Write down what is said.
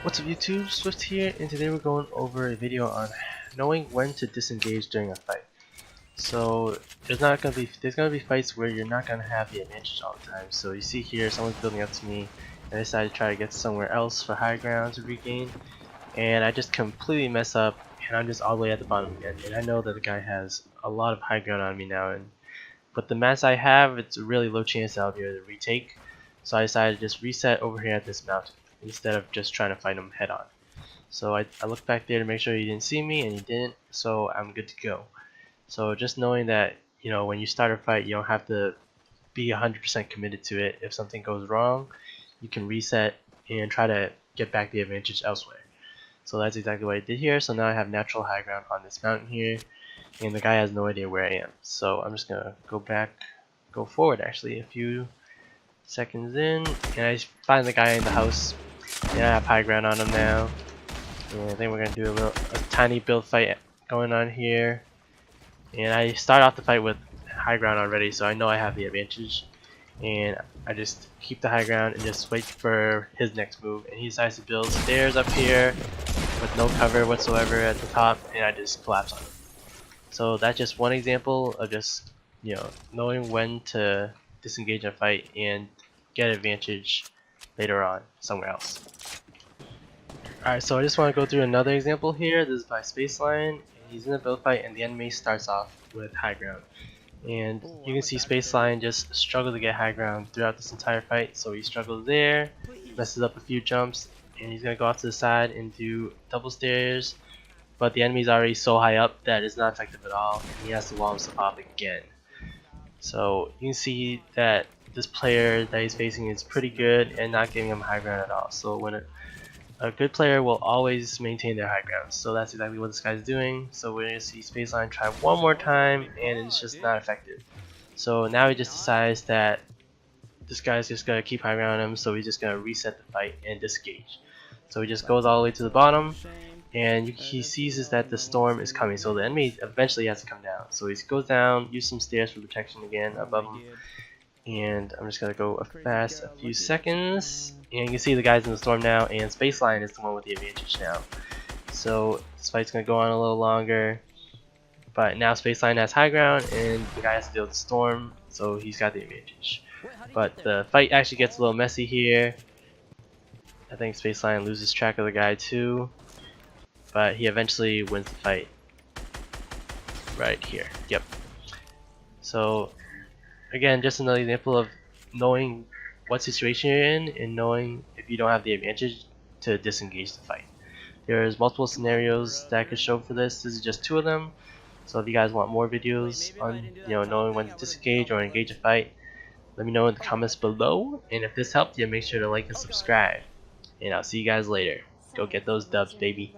What's up YouTube, Swift here, and today we're going over a video on knowing when to disengage during a fight. So there's gonna be fights where you're not gonna have the advantage all the time. So you see here someone's building up to me and I decided to try to get somewhere else for high ground to regain, and I just completely mess up and I'm just all the way at the bottom again. And I know that the guy has a lot of high ground on me now, and but the mass I have, it's a really low chance that I'll be able to retake. So I decided to just reset over here at this mountain instead of just trying to fight him head on. So I looked back there to make sure he didn't see me, and he didn't, so I'm good to go. So just knowing that, when you start a fight, you don't have to be 100% committed to it. If something goes wrong, you can reset and try to get back the advantage elsewhere. So that's exactly what I did here. So now I have natural high ground on this mountain here, and the guy has no idea where I am. So I'm just gonna go forward actually a few seconds in, and I find the guy in the house, and I have high ground on him now. And I think we're gonna do a tiny build fight going on here. And I start off the fight with high ground already, so I know I have the advantage. And I just keep the high ground and just wait for his next move. And he decides to build stairs up here with no cover whatsoever at the top, and I just collapse on him. So that's just one example of just knowing when to disengage a fight and get advantage later on somewhere else. Alright, so I just want to go through another example here. This is by Spaceline, and he's in a build fight and the enemy starts off with high ground. And you can see Spaceline just struggle to get high ground throughout this entire fight. So he struggles there, messes up a few jumps, and he's going to go off to the side and do double stairs. But the enemy's already so high up that it's not effective at all, and he has to wall himself off again. So you can see that this player that he's facing is pretty good and not giving him high ground at all. So when a good player will always maintain their high ground. So that's exactly what this guy's doing. So we're going to see Spaceline try one more time, and it's just not effective. So now he just decides that this guy's just going to keep high ground on him, so he's just going to reset the fight and disengage. So he just goes all the way to the bottom, and he sees that the storm is coming, so the enemy eventually has to come down. So he goes down, use some stairs for protection again above him, and I'm just gonna go fast a few seconds, and you can see the guys in the storm now, and Spaceline is the one with the advantage now. So this fight's gonna go on a little longer, but now Spaceline has high ground and the guy has to deal with the storm, so he's got the advantage. But the fight actually gets a little messy here. I think Spaceline loses track of the guy too, but he eventually wins the fight right here. Yep. So again, just another example of knowing what situation you're in and knowing if you don't have the advantage to disengage the fight. There's multiple scenarios that I could show for this. This is just two of them. So if you guys want more videos on knowing when to disengage or engage a fight, let me know in the comments below. And if this helped you, make sure to like and subscribe. And I'll see you guys later. Go get those dubs, baby.